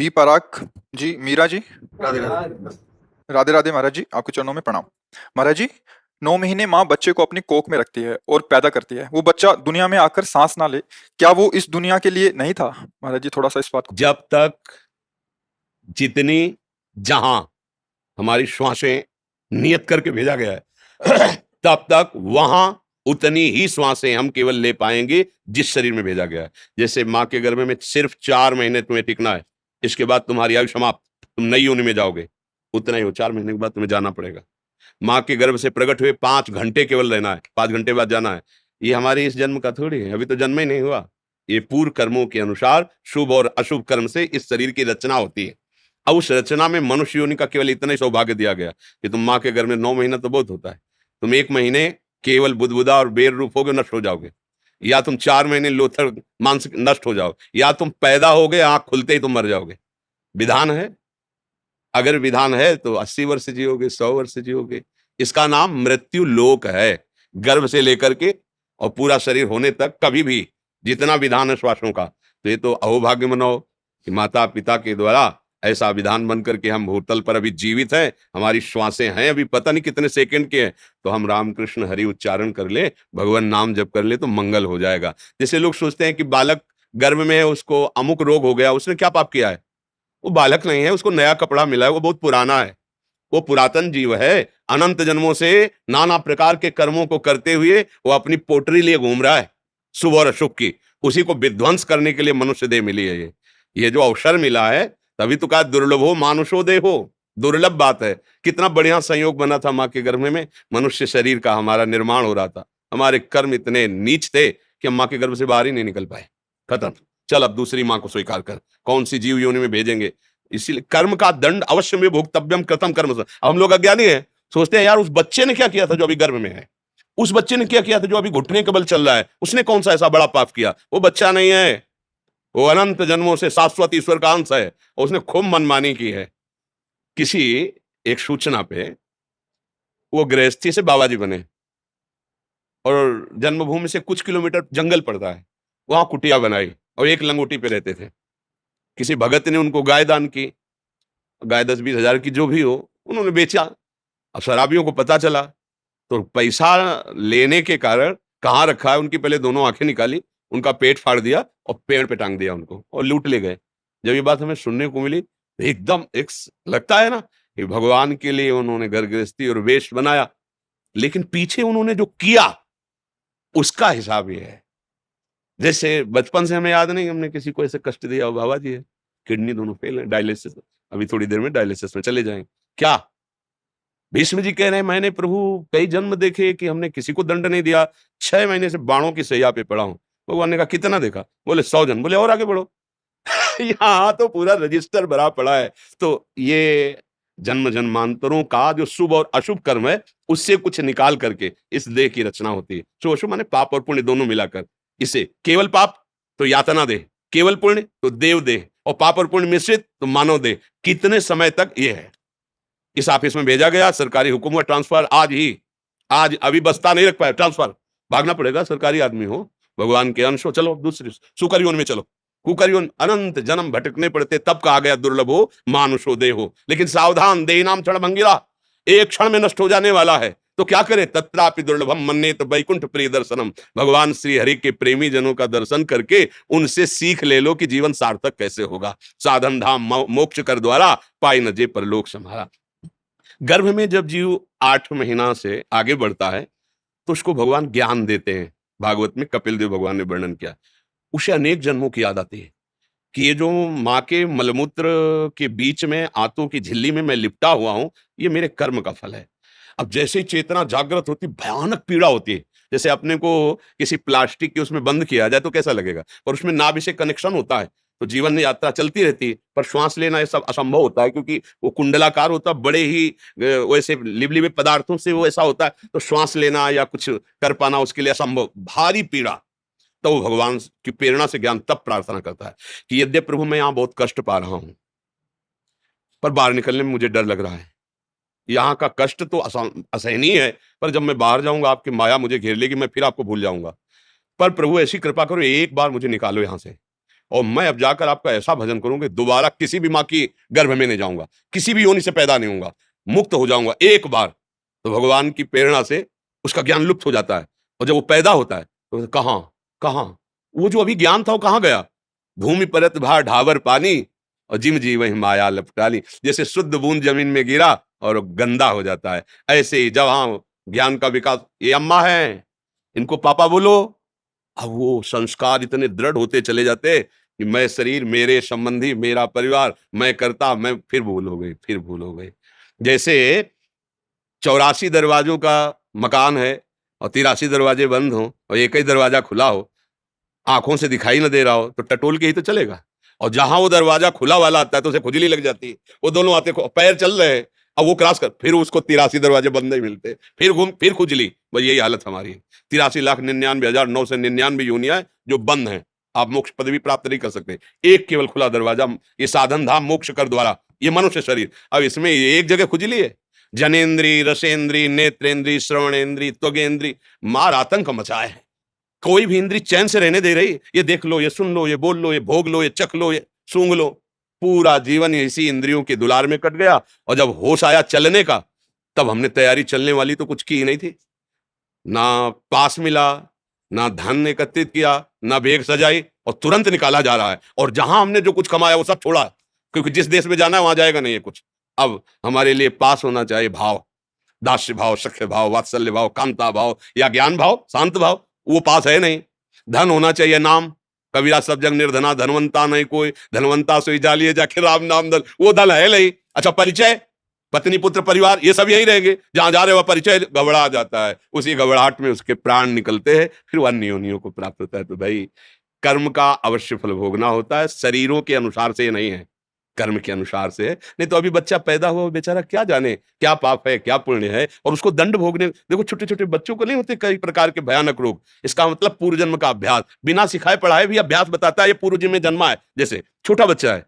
B पराग जी, मीरा जी, राधे राधे। राधे राधे महाराज जी, आपके चरणों में प्रणाम। महाराज जी, 9 महीने माँ बच्चे को अपनी कोख में रखती है और पैदा करती है। वो बच्चा दुनिया में आकर सांस ना ले, क्या वो इस दुनिया के लिए नहीं था? महाराज जी, थोड़ा सा इस बात को। जब तक जितनी जहां हमारी श्वासें नियत करके भेजा गया है तब तक वहां उतनी ही श्वासें हम केवल ले पाएंगे जिस शरीर में भेजा गया है। जैसे माँ के गर्भ में सिर्फ 4 महीने तुम्हें टिकना है, इसके बाद तुम्हारी आयु समाप्त, तुम नई योनि में जाओगे। उतना ही हो, 4 महीने के बाद तुम्हें जाना पड़ेगा। माँ के गर्भ से प्रकट हुए 5 घंटे केवल रहना है, 5 घंटे बाद जाना है। ये हमारे इस जन्म का थोड़ी है, अभी तो जन्म ही नहीं हुआ। ये पूर्व कर्मों के अनुसार शुभ और अशुभ कर्म से इस शरीर की रचना होती है। अब उस रचना में मनुष्य योनि का केवल इतना ही सौभाग्य दिया गया कि तुम माँ के गर्भ में 9 महीना तो बहुत होता है, तुम 1 महीने केवल बुदबुदा और बेर रूप होगे, नष्ट हो जाओगे, या तुम 4 महीने लोथर मानसिक नष्ट हो जाओ, या तुम पैदा होगे आंख खुलते ही तुम मर जाओगे। विधान है, अगर विधान है तो 80 वर्ष जियोगे, 100 वर्ष जियोगे। इसका नाम मृत्यु लोक है। गर्भ से लेकर के और पूरा शरीर होने तक कभी भी जितना विधान है श्वासों का, तो ये तो अहोभाग्य मनाओ कि माता पिता के द्वारा ऐसा विधान बन करके हम भूतल पर अभी जीवित हैं। हमारी श्वासें हैं अभी पता नहीं कितने सेकंड के हैं, तो हम रामकृष्ण हरि उच्चारण कर ले, भगवान नाम जप कर ले तो मंगल हो जाएगा। जैसे लोग सोचते हैं कि बालक गर्भ में है, उसको अमुक रोग हो गया, उसने क्या पाप किया है? वो बालक नहीं है, उसको नया कपड़ा मिला है, वो बहुत पुराना है, वो पुरातन जीव है। अनंत जन्मों से नाना प्रकार के कर्मों को करते हुए वो अपनी पोटरी लिए घूम रहा है, शुभ और अशुभ की। उसी को विध्वंस करने के लिए मनुष्य देह मिली है। ये जो अवसर मिला है, तभी तो कहा दुर्लभो मानुषो देहो। दुर्लभ बात है। कितना बढ़िया संयोग बना था माँ के गर्भ में, मनुष्य शरीर का हमारा निर्माण हो रहा था। हमारे कर्म इतने नीच थे कि हम माँ के गर्भ से बाहर ही नहीं निकल पाए। खत्म, चल अब दूसरी माँ को स्वीकार कर, कौन सी जीव योनि में भेजेंगे। इसीलिए कर्म का दंड अवश्य में भोक्तव्यम कृतम कर्म। अब हम लोग अज्ञानी हैं, सोचते हैं यार उस बच्चे ने क्या किया था जो अभी गर्भ में है, उस बच्चे ने क्या किया था जो अभी घुटने के बल चल रहा है, उसने कौन सा ऐसा बड़ा पाप किया। वो बच्चा नहीं है, वो अनंत जन्मों से शाश्वत ईश्वर का अंश है, और उसने खूब मनमानी की है। किसी एक सूचना पे वो गृहस्थी से बाबा जी बने, और जन्मभूमि से कुछ किलोमीटर जंगल पड़ता है, वहां कुटिया बनाई और एक लंगोटी पे रहते थे। किसी भगत ने उनको गाय दान की, गाय 10-20 हजार की जो भी हो, उन्होंने बेचा। अब शराबियों को पता चला, तो पैसा लेने के कारण कहाँ रखा है उनकी पहले दोनों आंखें निकाली, उनका पेट फाड़ दिया और पेड़ पे टांग दिया उनको, और लूट ले गए। जब ये बात हमें सुनने को मिली तो एकदम लगता है ना कि भगवान के लिए उन्होंने घर गृहस्थी और वेश बनाया, लेकिन पीछे उन्होंने जो किया उसका हिसाब ये है। जैसे बचपन से हमें याद नहीं हमने किसी को ऐसे कष्ट दिया हो। बाबा जी है, किडनी दोनों फेल है, डायलिसिस, अभी थोड़ी देर में डायलिसिस में चले जाएंगे। क्या भीष्म जी कह रहे हैं, मैंने प्रभु कई जन्म देखे कि हमने किसी को दंड नहीं दिया, 6 महीने से बाणों की सैया पे पड़ा हूं। भगवान ने कहा कितना देखा? बोले 100 जन्म। बोले और आगे बढ़ो। यहाँ तो पूरा रजिस्टर भरा पड़ा है। तो ये जन्म जन्मांतरों का जो शुभ और अशुभ कर्म है, उससे कुछ निकाल करके इस देह की रचना होती है। शुभ अशुभ माने पाप और पुण्य दोनों मिलाकर। इसे केवल पाप तो यातना देह, केवल पुण्य तो देव देह, और पाप और पुण्य मिश्रित तो मानव देह। कितने समय तक ये है। इस ऑफिस में भेजा गया, सरकारी हुक्म हुआ ट्रांसफर आज ही, आज अभी बस्ता नहीं रख पाया, ट्रांसफर, भागना पड़ेगा, सरकारी आदमी हो, भगवान के अंश हो, चलो दूसरी सुकर योनि में चलो। कुकर योनि, अनंत जन्म भटकने पड़ते, तब कहा गया दुर्लभो मानुषो देहो। लेकिन सावधान, देह नाम क्षण भंगिरा, एक क्षण में नष्ट हो जाने वाला है। तो क्या करे? तत्रापि दुर्लभम मन्येत वैकुंठ प्रिय दर्शनम। भगवान श्री हरि के प्रेमी जनों का दर्शन करके उनसे सीख ले लो कि जीवन सार्थक कैसे होगा। साधन धाम मोक्ष कर द्वारा, पाई न जे परलोक सम्हारा। गर्भ में जब जीव 8 महीना से आगे बढ़ता है तो उसको भगवान ज्ञान देते हैं। भागवत में कपिल देव भगवान ने वर्णन किया, उसे अनेक जन्मों की याद आती है कि ये जो माँ के मलमूत्र के बीच में आंतों की झिल्ली में मैं लिपटा हुआ हूं, ये मेरे कर्म का फल है। अब जैसे ही चेतना जागृत होती, भयानक पीड़ा होती है। जैसे अपने को किसी प्लास्टिक के उसमें बंद किया जाए तो कैसा लगेगा, और उसमें नाभि से कनेक्शन होता है तो जीवन में यात्रा चलती रहती है, पर श्वास लेना ये सब असंभव होता है, क्योंकि वो कुंडलाकार होता है, बड़े ही वैसे लिबलिबे पदार्थों से वो ऐसा होता है, तो श्वास लेना या कुछ कर पाना उसके लिए असंभव, भारी पीड़ा। तो वो भगवान की प्रेरणा से ज्ञान तब प्रार्थना करता है कि यद्यपि प्रभु मैं यहाँ बहुत कष्ट पा रहा हूं, पर बाहर निकलने में मुझे डर लग रहा है। यहाँ का कष्ट तो असहनीय है, पर जब मैं बाहर जाऊंगा आपकी माया मुझे घेर लेगी, मैं फिर आपको भूल जाऊंगा। पर प्रभु ऐसी कृपा करो, एक बार मुझे निकालो यहाँ से। और मैं अब जाकर आपका ऐसा भजन करूंगा कि दोबारा किसी भी माँ की गर्भ में नहीं जाऊंगा, किसी भी योनि से पैदा नहीं होऊंगा, मुक्त हो जाऊंगा एक बार। तो भगवान की प्रेरणा से उसका ज्ञान लुप्त हो जाता है, और जब वो पैदा होता है तो कहाँ कहाँ वो जो अभी ज्ञान था वो कहाँ गया? भूमि परत भा ढावर पानी, और जिम जी वही माया लपटाली। जैसे शुद्ध बूंद जमीन में गिरा और वो गंदा हो जाता है, ऐसे ही जब हाँ ज्ञान का विकास, ये अम्मा है, इनको पापा बोलो। अब वो संस्कार इतने दृढ़ होते चले जाते कि मैं शरीर, मेरे संबंधी, मेरा परिवार, मैं करता, मैं, फिर भूल हो गई, फिर भूल हो गई। जैसे 84 दरवाजों का मकान है और 83 दरवाजे बंद हों और एक ही दरवाजा खुला हो, आंखों से दिखाई न दे रहा हो, तो टटोल के ही तो चलेगा। और जहां वो दरवाजा खुला वाला आता है तो उसे खुजली लग जाती है। वो दोनों आते, पैर चल रहे हैं, अब वो क्रॉस कर, फिर उसको 83 दरवाजे बंद नहीं मिलते, फिर घूम, फिर खुजली। बस यही हालत हमारी है। 83,99,999 यूनियां जो बंद हैं, आप मोक्ष पदवी प्राप्त नहीं कर सकते। एक केवल खुला दरवाजा, ये साधन धाम मोक्ष कर द्वारा, ये मनुष्य शरीर। अब इसमें एक जगह खुजली है। जनेन्द्री, रसेंद्री, नेत्रेंद्री, श्रवणेन्द्री, त्वगेंद्री, मार आतंक मचाए है। कोई भी इंद्री चैन से रहने दे रही? ये देख लो, ये सुन लो, ये बोल लो, ये भोग लो, ये चख लो, ये सूंघ लो। पूरा जीवन इसी इंद्रियों के दुलार में कट गया, और जब होश आया चलने का, तब हमने तैयारी चलने वाली तो कुछ की ही नहीं थी। ना पास मिला, ना धन एकत्रित किया, ना बेग सजाई, और तुरंत निकाला जा रहा है। और जहां हमने जो कुछ कमाया वो सब छोड़ा, क्योंकि जिस देश में जाना है वहां जाएगा नहीं है कुछ। अब हमारे लिए पास होना चाहिए भाव, दास्य भाव, सख्य भाव, वात्सल्य भाव, कांता भाव या ज्ञान भाव, शांत भाव, वो पास है नहीं। धन होना चाहिए नाम, कबीरा सब जग निर्धना, धनवंता नहीं कोई, धनवंता सोई जालिए जाके राम नाम धन, वो धन है नहीं। अच्छा परिचय, पत्नी पुत्र परिवार, ये सब यही रहेंगे। जहां जा रहे हो परिचय गबड़ा जाता है, उसी गबड़ाहट में उसके प्राण निकलते हैं, फिर वो अन्य योनियों को प्राप्त होता है। तो भाई कर्म का अवश्य फल भोगना होता है, शरीरों के अनुसार से नहीं है, कर्म के अनुसार से है। नहीं तो अभी बच्चा पैदा हुआ बेचारा क्या जाने क्या पाप है क्या पुण्य है, और उसको दंड भोगने। देखो छोटे छोटे बच्चों को नहीं होते कई प्रकार के भयानक रोग, इसका मतलब पूर्व जन्म का अभ्यास, बिना सिखाए पढ़ाए भी अभ्यास बताता है ये पूर्व जन्म में जन्मा है। जैसे छोटा बच्चा है,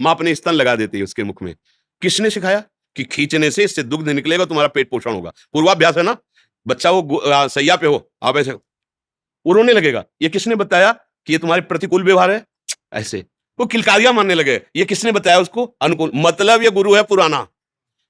माँ अपने स्तन लगा देती है उसके मुख में, किसने सिखाया कि खींचने से इससे दुग्ध निकलेगा, तुम्हारा पेट पोषण होगा, पूर्वाभ्यास है ना। बच्चा वो सैया पे हो, आप ऐसे वो रोने लगेगा, ये किसने बताया कि ये तुम्हारे प्रतिकूल व्यवहार है? ऐसे वो किलकारियां मानने लगे, ये किसने बताया उसको अनुकूल? मतलब ये गुरु है पुराना,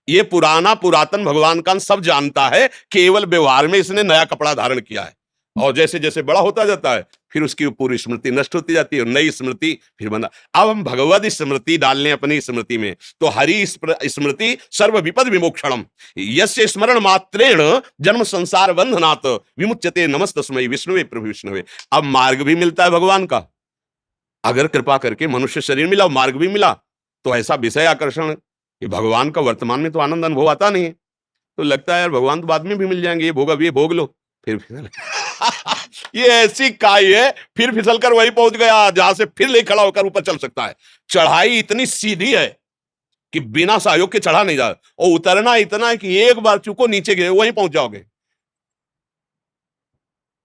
ये पुराना पुरातन भगवान का सब जानता है, केवल व्यवहार में इसने नया कपड़ा धारण किया है। और जैसे जैसे बड़ा होता जाता है, फिर उसकी पूरी स्मृति नष्ट होती जाती है, नई स्मृति फिर बना। अब हम भगवत स्मृति डाल लें अपनी स्मृति में, तो हरि स्मृति सर्व विपद विमोक्षणम, यस्य स्मरण मात्रेण जन्म संसार बंधनात् विमुच्यते नमस्तस्मै विष्णुवे प्रभु विष्णुवे। अब मार्ग भी मिलता है भगवान का, अगर कृपा करके मनुष्य शरीर मिला, मार्ग भी मिला, तो ऐसा विषय आकर्षण कि भगवान का वर्तमान में तो आनंद अनुभव आता नहीं है, तो लगता है यार भगवान तो बाद में भी मिल जाएंगे, ये भोग अब ये भोग लो, फिर फिसल ये ऐसी काई है, फिर फिसल कर वही पहुंच गया जहां से फिर ले खड़ा होकर ऊपर चल सकता है। चढ़ाई इतनी सीधी है कि बिना सहयोग के चढ़ा नहीं जा, और उतरना इतना है कि एक बार चुको नीचे गए वहीं पहुंच जाओगे।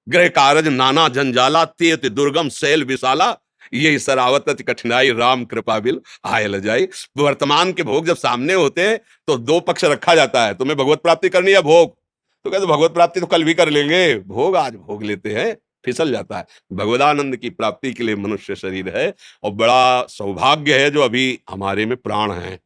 ग्रह कारज नाना जंजाला, तेत दुर्गम शैल विशाला, ये सरावत कठिनाई राम कृपा बिल आय ल जाई। वर्तमान के भोग जब सामने होते हैं तो दो पक्ष रखा जाता है, तुम्हें भगवत प्राप्ति करनी है भोग, तो कहते भगवत प्राप्ति तो कल भी कर लेंगे, भोग आज भोग लेते हैं, फिसल जाता है। भगवदानंद की प्राप्ति के लिए मनुष्य शरीर है, और बड़ा सौभाग्य है जो अभी हमारे में प्राण है।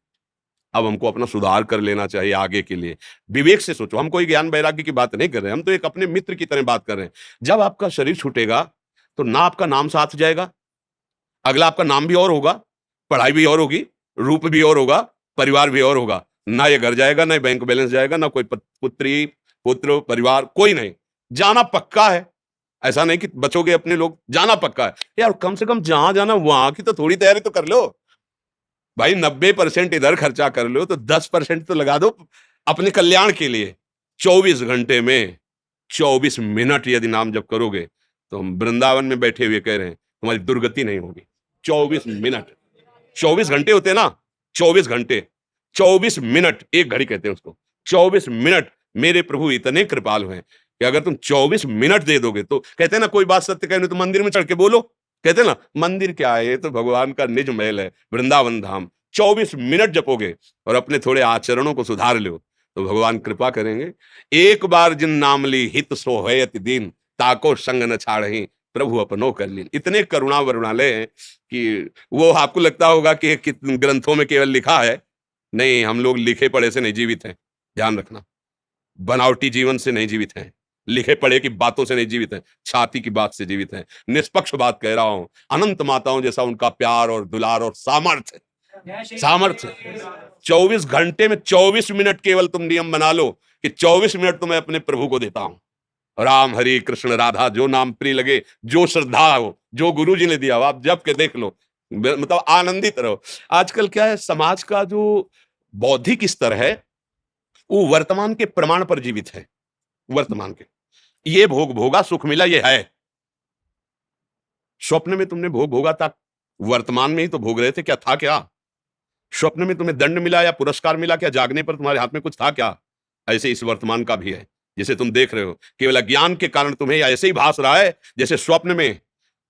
अब हमको अपना सुधार कर लेना चाहिए आगे के लिए। विवेक से सोचो, हम कोई ज्ञान वैराग्य की बात नहीं कर रहे हैं, हम तो एक अपने मित्र की तरह बात कर रहे हैं। जब आपका शरीर छूटेगा तो ना आपका नाम साथ जाएगा, अगला आपका नाम भी और होगा, पढ़ाई भी और होगी, रूप भी और होगा, परिवार भी और होगा। ना ये घर जाएगा, ना बैंक बैलेंस जाएगा, ना कोई पुत्री पुत्र परिवार, कोई नहीं, जाना पक्का है। ऐसा नहीं कि बचोगे अपने लोग, जाना पक्का है। यार कम से कम जहां जाना वहां की तो थोड़ी तैयारी तो कर लो भाई। 90% इधर खर्चा कर लो तो 10% तो लगा दो अपने कल्याण के लिए। 24 घंटे में 24 मिनट यदि नाम जप करोगे तो हम वृंदावन में बैठे हुए कह रहे हैं तुम्हारी दुर्गति नहीं होगी। 24 मिनट, 24 घंटे होते हैं ना, 24 घंटे, 24 मिनट, एक घड़ी कहते हैं उसको। 24 मिनट मेरे प्रभु इतने कृपालु हैं कि अगर तुम 24 मिनट दे दोगे तो, कहते हैं ना कोई बात सत्य कहने तो मंदिर में चढ़ के बोलो, कहते हैं ना मंदिर क्या है, ये तो भगवान का निज महल है, वृंदावन धाम। 24 मिनट जपोगे और अपने थोड़े आचरणों को सुधार लो तो भगवान कृपा करेंगे। एक बार जिन नाम ली हित सोहयत दिन, ताको संग न छाड़ही, प्रभु अपनो कर लीन। इतने करुणा वरुणालय हैं कि वो आपको लगता होगा कि ग्रंथों में केवल लिखा है, नहीं, हम लोग लिखे पढ़े से नहीं जीवित हैं, ध्यान रखना। बनावटी जीवन से नहीं जीवित हैं, लिखे पढ़े की बातों से नहीं जीवित हैं, छाती की बात से जीवित हैं। निष्पक्ष बात कह रहा हूं, अनंत माताओं जैसा उनका प्यार और दुलार और सामर्थ्य, 24 घंटे में 24 मिनट केवल तुम नियम बना लो कि 24 मिनट तो मैं अपने प्रभु को देता हूं। राम, हरि, कृष्ण, राधा, जो नाम प्रिय लगे, जो श्रद्धा हो, जो गुरु जी ने दिया हो, आप जप के देख लो, मतलब आनंदित रहो। आजकल क्या है, समाज का जो बौद्धिक स्तर है वो वर्तमान के प्रमाण पर जीवित है। वर्तमान के, ये भोग भोगा, सुख मिला, ये है। स्वप्न में तुमने भोग भोगा था, वर्तमान में ही तो भोग रहे थे, क्या था? क्या स्वप्न में तुम्हें दंड मिला या पुरस्कार मिला? क्या जागने पर तुम्हारे हाथ में कुछ था? क्या? ऐसे इस वर्तमान का भी है, जिसे तुम देख रहे हो। केवल अज्ञान के कारण तुम्हें ऐसे ही भास रहा है जैसे स्वप्न में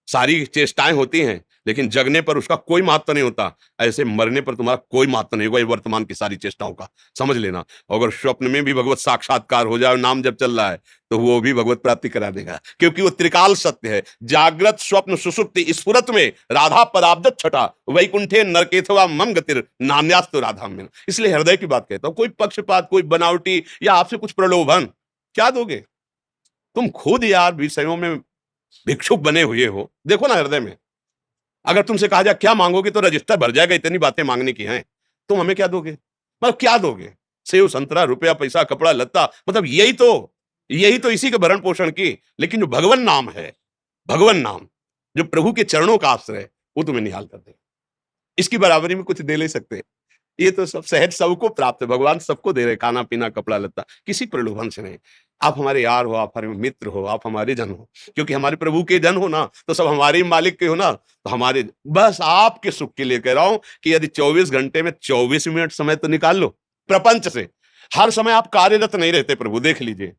सारी चेष्टाएं होती हैं, लेकिन जगने पर उसका कोई महत्व नहीं होता। ऐसे मरने पर तुम्हारा कोई महत्व नहीं होगा ये वर्तमान की सारी चेष्टाओं का, समझ लेना। अगर स्वप्न में भी भगवत साक्षात्कार हो जाए, नाम जब चल रहा है, तो वो भी भगवत प्राप्ति करा देगा, क्योंकि वो त्रिकाल सत्य है। जागृत, स्वप्न, सुषुप्ति, स्फुरत में राधा पदाब्द छटा, वैकुंठे नरकेथवा मम गतिर नान्यास्तु राधा में। इसलिए हृदय की बात कहता हूं, कोई पक्षपात, कोई बनावटी या आपसे कुछ प्रलोभन क्या दोगे? तुम खुद यार विषयों में भिक्षुक बने हुए हो, देखो ना हृदय में। अगर तुमसे कहा जाए क्या मांगोगे, तो रजिस्टर भर जाएगा, इतनी बातें मांगने की हैं। तुम हमें क्या दोगे? मतलब क्या दोगे? सेव, संतरा, रुपया, पैसा, कपड़ा, लत्ता, मतलब यही तो इसी के भरण पोषण की। लेकिन जो भगवान नाम है, भगवान नाम, जो प्रभु के चरणों का आश्रय है, वो तुम्हें निहाल कर दे। इसकी बराबरी में कुछ दे नहीं सकते। ये तो सब सहज सबको प्राप्त है, भगवान सबको दे रहे, खाना पीना, कपड़ा लत्ता, किसी प्रलोभन से नहीं। आप हमारे यार हो, आप हमारे मित्र हो, आप हमारे जन हो, क्योंकि हमारे प्रभु के जन हो ना, तो सब हमारे ही मालिक के हो ना, तो हमारे, बस आपके सुख के लिए कह रहा हूं कि यदि 24 घंटे में 24 मिनट समय तो निकाल लो प्रपंच से। हर समय आप कार्यरत नहीं रहते प्रभु, देख लीजिए,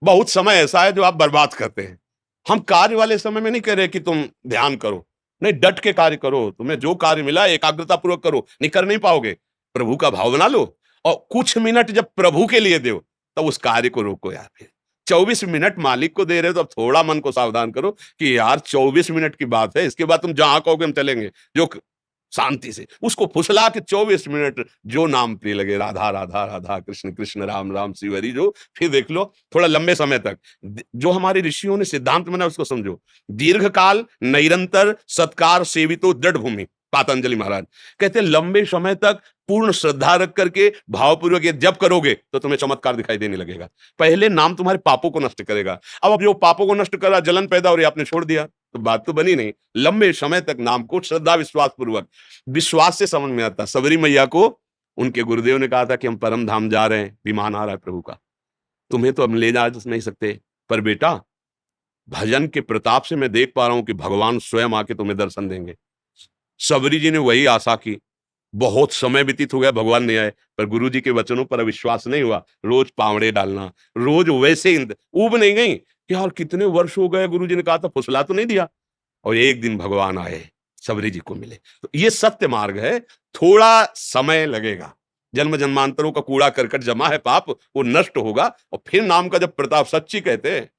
बहुत समय ऐसा है जो आप बर्बाद करते हैं। हम कार्य वाले समय में नहीं कह रहे कि तुम ध्यान करो, नहीं, डट के कार्य करो। तुम्हें जो कार्य मिला एकाग्रता पूर्वक करो, नहीं कर नहीं पाओगे, प्रभु का भाव बना लो, और कुछ मिनट जब प्रभु के लिए दो, तब उस कार्य को रोको यार। फिर 24 मिनट मालिक को दे रहे हो, तो अब थोड़ा मन को सावधान करो कि यार 24 मिनट की बात है, इसके बाद तुम जहां कहोगे हम चलेंगे, जो शांति से उसको फुसला के 24 मिनट जो नाम प्रिय लगे, राधा राधा राधा, कृष्ण कृष्ण, राम राम, शिव हरि, जो फिर देख लो थोड़ा लंबे समय तक। जो हमारे ऋषियों ने सिद्धांत बना उसको समझो। दीर्घ काल निरंतर सत्कार सेवितो दृढ़ भूमि, पातंजलि महाराज कहते हैं, लंबे समय तक पूर्ण श्रद्धा रख करके भावपूर्वक ये जब करोगे तो तुम्हें चमत्कार दिखाई देने लगेगा। पहले नाम तुम्हारे पापों को नष्ट करेगा। अब जो पापों को नष्ट करा, जलन पैदा हो रही, आपने छोड़ दिया, तो बात तो बनी नहीं। लंबे समय तक नाम को श्रद्धा विश्वास पूर्वक, विश्वास से समझ में आता। सबरी मैया को उनके गुरुदेव ने कहा था कि हम परम धाम जा रहे हैं, विमान आ रहा है प्रभु का, तुम्हें तो हम ले जा नहीं सकते, पर बेटा भजन के प्रताप से मैं देख पा रहा हूं कि भगवान स्वयं आके तुम्हें दर्शन देंगे। सबरी जी ने वही आशा की, बहुत समय व्यतीत हो गया, भगवान नहीं आए, पर गुरु जी के वचनों पर विश्वास नहीं हुआ। रोज पावड़े डालना, रोज वैसे ऊब नहीं गई कि यार कितने वर्ष हो गए, गुरु जी ने कहा था, फुसला तो नहीं दिया। और एक दिन भगवान आए, सबरी जी को मिले। तो ये सत्य मार्ग है, थोड़ा समय लगेगा। जन्म जन्मांतरों का कूड़ा करकट जमा है पाप, वो नष्ट होगा, और फिर नाम का जब प्रताप, सच्ची कहते हैं,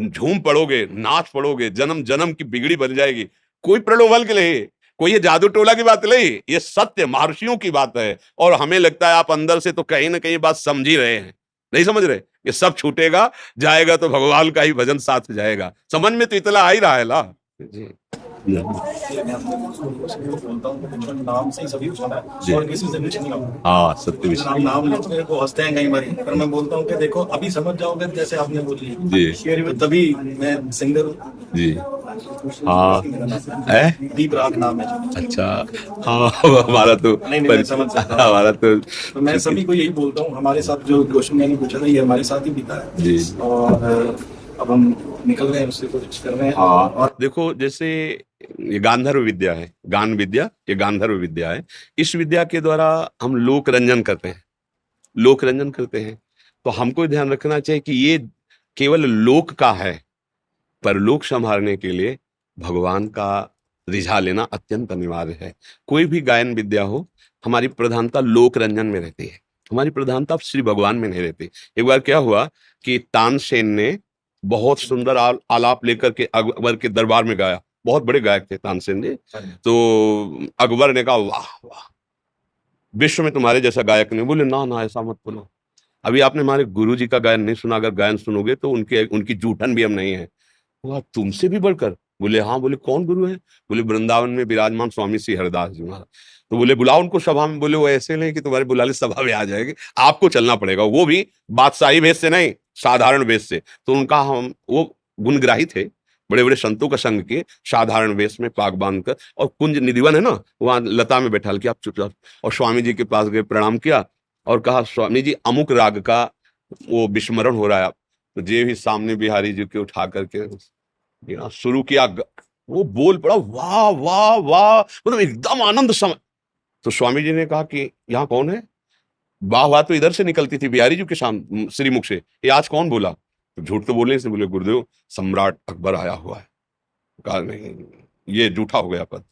झूम पड़ोगे, नाच पड़ोगे, जन्म जन्म की बिगड़ी बन जाएगी। कोई प्रलोभन के लिए, कोई ये जादू टोला की बात नहीं, ये सत्य महर्षियों की बात है। और हमें लगता है आप अंदर से तो कहीं ना कहीं बात समझ ही रहे हैं, नहीं समझ रहे। ये सब छूटेगा, जाएगा तो भगवान का ही भजन साथ जाएगा। समझ में तो इतना आ ही रहा है ना जी। मैं बोलता हूँ नाम से ही सभी कुछ होना है और किसी से कुछ नहीं होगा। हाँ, सत्य विषय। नाम लेते को हंसते हैं कई बार, पर मैं बोलता हूँ कि देखो अभी समझ जाओगे, जैसे आपने बोली जी, तो तभी मैं सिंगर हूँ जी। हाँ, है दीप राग नाम है। अच्छा, हाँ, हमारा तो नहीं मैं समझ सकता हूँ। हमारा तो मैं सभी को यही बोलता हूँ, हमारे साथ जो क्वेश्चन मैंने पूछा था, ये हमारे साथ ही बीता है जी। और अब हम निकल रहे हैं, उससे कोशिश कर रहे हैं। हाँ, और देखो जैसे ये गांधर्व विद्या है, गान विद्या, ये गांधर्व विद्या है। इस विद्या के द्वारा हम लोक रंजन करते हैं, लोक रंजन करते हैं। तो हमको ध्यान रखना चाहिए कि ये केवल लोक का है, पर लोक संभालने के लिए भगवान का रिझा लेना अत्यंत अनिवार्य है। कोई भी गायन विद्या हो, हमारी प्रधानता लोक रंजन में रहती है, हमारी प्रधानता श्री भगवान में नहीं रहती। एक बार क्या हुआ कि तानसेन ने बहुत सुंदर आलाप लेकर के अकबर के दरबार में गाया। बहुत बड़े गायक थे तानसेन जी। तो अकबर ने कहा वाह वाह, विश्व में तुम्हारे जैसा गायक नहीं। बोले ना ना ऐसा मत बोलो, अभी आपने हमारे गुरु जी का गायन नहीं सुना, अगर गायन सुनोगे तो उनकी जूठन भी हम नहीं है। बोला तुमसे भी बढ़कर? बोले हाँ। बोले कौन गुरु है? बोले वृंदावन में विराजमान स्वामी श्री हरिदास जी महाराज। तो बोले बुलाओ उनको सभा में। बोले वो ऐसे नहीं कि तुम्हारे बुलाले सभा में आ जाएंगे, आपको चलना पड़ेगा, वो भी बादशाही वेश से नहीं, साधारण वेश से। तो उनका हम वो गुणग्राही थे, बड़े बड़े संतों का संग किए, साधारण वेश में पाग बांध कर, और कुंज निधिवन है ना, वहां लता में बैठा के आप चुपचाप, और स्वामी जी के पास गए, प्रणाम किया और कहा स्वामी जी अमुक राग का वो विस्मरण हो रहा है। तो जे भी सामने बिहारी जी के उठा करके शुरू किया, वो बोल पड़ा वाह वाह वाह, मतलब एकदम आनंद समय। तो स्वामी जी ने कहा कि यहाँ कौन है? वाह वाह तो इधर से निकलती थी बिहारी जी के सामने श्रीमुख से, ये आज कौन बोला? तो झूठ तो बोलने से। बोले गुरुदेव सम्राट अकबर आया हुआ है। कहा नहीं, ये झूठा हो गया पद।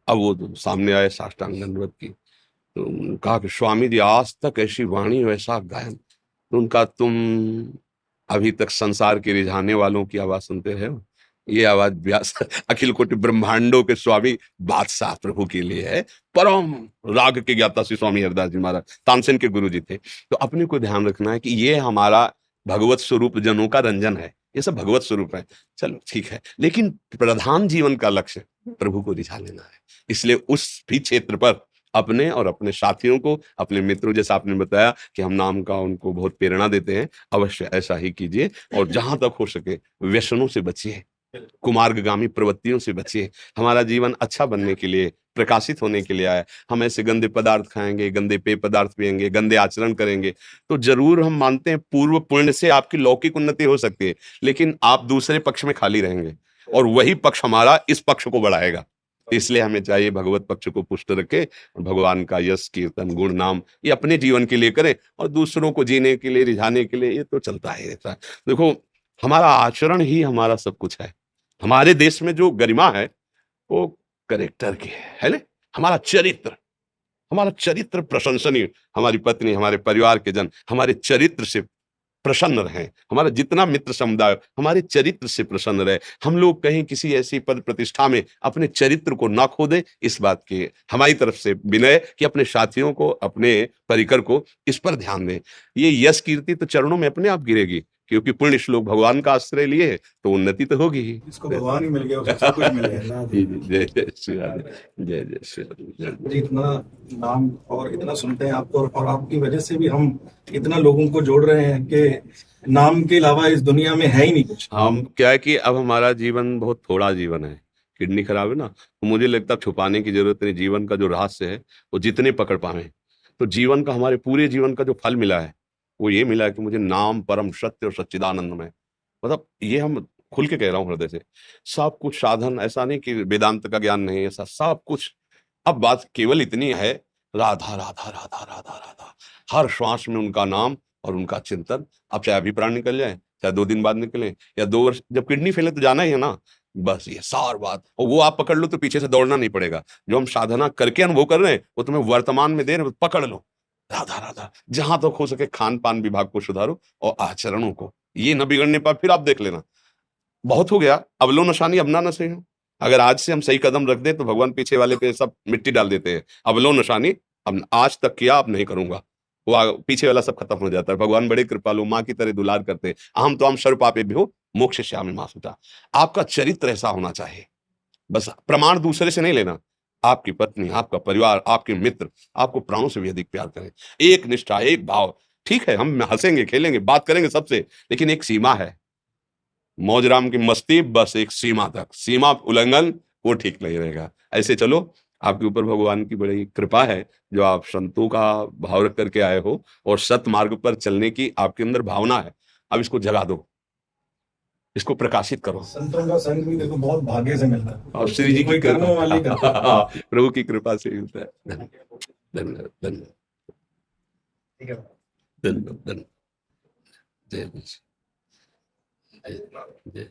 अब वो तो सामने आए, साष्टांग दंडवत की। तो कहा कि स्वामी जी आज तक ऐसी वाणी वैसा गायन। तो उनका तुम अभी तक संसार के रिझाने वालों की आवाज सुनते रहे हो, ये आवाज व्यास अखिल कोटि ब्रह्मांडों के स्वामी बादशाह प्रभु के लिए है। परम राग के ज्ञाता श्री स्वामी हरिदास जी महाराज तानसेन के गुरु जी थे। तो अपने को ध्यान रखना है कि ये हमारा भगवत स्वरूप जनों का रंजन है, ये सब भगवत स्वरूप है। चलो ठीक है, लेकिन प्रधान जीवन का लक्ष्य प्रभु को रिझा लेना है। इसलिए उस भी क्षेत्र पर अपने और अपने साथियों को, अपने मित्रों, जैसा आपने बताया कि हम नाम का उनको बहुत प्रेरणा देते हैं, अवश्य ऐसा ही कीजिए। और जहां तक हो सके व्यसनों से बचिए, कुमार्गगामी प्रवृत्तियों से बचिए। हमारा जीवन अच्छा बनने के लिए, प्रकाशित होने के लिए आया। हम ऐसे गंदे पदार्थ खाएंगे, गंदे पेय पदार्थ पिएंगे, गंदे आचरण करेंगे, तो जरूर हम मानते हैं पूर्व पुण्य से आपकी लौकिक उन्नति हो सकती है, लेकिन आप दूसरे पक्ष में खाली रहेंगे, और वही पक्ष हमारा इस पक्ष को बढ़ाएगा। इसलिए हमें चाहिए भगवत पक्ष को पुष्ट रखे, और भगवान का यश कीर्तन गुण नाम ये अपने जीवन के लिए करें, और दूसरों को जीने के लिए, रिझाने के लिए, ये तो चलता है ऐसा। देखो, हमारा आचरण ही हमारा सब कुछ है। हमारे देश में जो गरिमा है वो करेक्टर की है ना? हमारा चरित्र प्रशंसनीय। हमारी पत्नी, हमारे परिवार के जन हमारे चरित्र से प्रसन्न रहे, हमारा जितना मित्र समुदाय हमारे चरित्र से प्रसन्न रहे। हम लोग कहीं किसी ऐसी पद प्रतिष्ठा में अपने चरित्र को ना खो दे, इस बात की हमारी तरफ से विनय कि अपने साथियों को, अपने परिकर को इस पर ध्यान दें। ये यश कीर्ति तो चरणों में अपने आप गिरेगी, क्योंकि पुण्य श्लोक भगवान का आश्रय लिए तो उन्नति तो होगी ही। इसको भगवान ही मिल गया, उसको सब कुछ मिल गया। जी जी, जय जय श्री राम, जय जय श्री राम, जय जय। जी, इतना नाम और इतना सुनते हैं आपको, और आपकी वजह से भी हम इतना लोगों को जोड़ रहे हैं कि नाम के अलावा इस दुनिया में है ही नहीं कुछ। हम क्या है कि अब हमारा जीवन बहुत थोड़ा जीवन है, किडनी खराब है ना, तो मुझे लगता है छुपाने की जरूरत नहीं। जीवन का जो रहस्य है वो जितने पकड़ पाए, तो जीवन का, हमारे पूरे जीवन का जो फल मिला है वो ये मिला है कि मुझे नाम परम सत्य और सच्चिदानंद में, मतलब ये हम खुल के कह रहा हूँ हृदय से, सब कुछ साधन, ऐसा नहीं कि वेदांत का ज्ञान नहीं, ऐसा सब कुछ। अब बात केवल इतनी है, राधा राधा राधा राधा राधा, हर श्वास में उनका नाम और उनका चिंतन। अब चाहे अभी प्राण निकल जाए, चाहे 2 दिन बाद निकले, या 2 वर्ष, जब किडनी फेल है तो जाना ही है ना, बस ये सार बात। और वो आप पकड़ लो तो पीछे से दौड़ना नहीं पड़ेगा। जो हम साधना करके अनुभव कर रहे हैं वो तुम्हें वर्तमान में दे रहे हैं, पकड़ लो। राधा राधा, जहां तक हो सके खान पान विभाग को सुधारो और आचरणों को, ये न बिगड़ने पर फिर आप देख लेना, बहुत हो गया, अब लो नशानी अब ना नशे हो। अगर आज से हम सही कदम रख दे तो भगवान पीछे वाले पे सब मिट्टी डाल देते हैं। अब लो नशानी, अब आज तक किया अब नहीं करूंगा, वो पीछे वाला सब खत्म हो जाता है। भगवान बड़े कृपालु, माँ की तरह दुलार करते हैं। अहम तो हम सर्व पापे भी हो मोक्ष श्यामी मासुता। आपका चरित्र ऐसा होना चाहिए, बस प्रमाण दूसरे से नहीं लेना। आपकी पत्नी, आपका परिवार, आपके मित्र आपको प्राणों से भी अधिक प्यार करें। एक निष्ठा, एक भाव। ठीक है, हम हंसेंगे, खेलेंगे, बात करेंगे सबसे, लेकिन एक सीमा है। मौजराम की मस्ती बस एक सीमा तक, सीमा उल्लंघन वो ठीक नहीं रहेगा। ऐसे चलो, आपके ऊपर भगवान की बड़ी कृपा है जो आप संतों का भाव रख करके आए हो, और सत मार्ग पर चलने की आपके अंदर भावना है। अब इसको जगा दो, इसको प्रकाशित करो। संतों का संग भी देखो बहुत भाग्य से मिलता है, और श्री जी की कोई कर्मों वाली कृपा, प्रभु की कृपा से मिलता है। धन्यवाद, धन्यवाद, ठीक है। धन्यवाद, धन्यवाद। जय जय जय।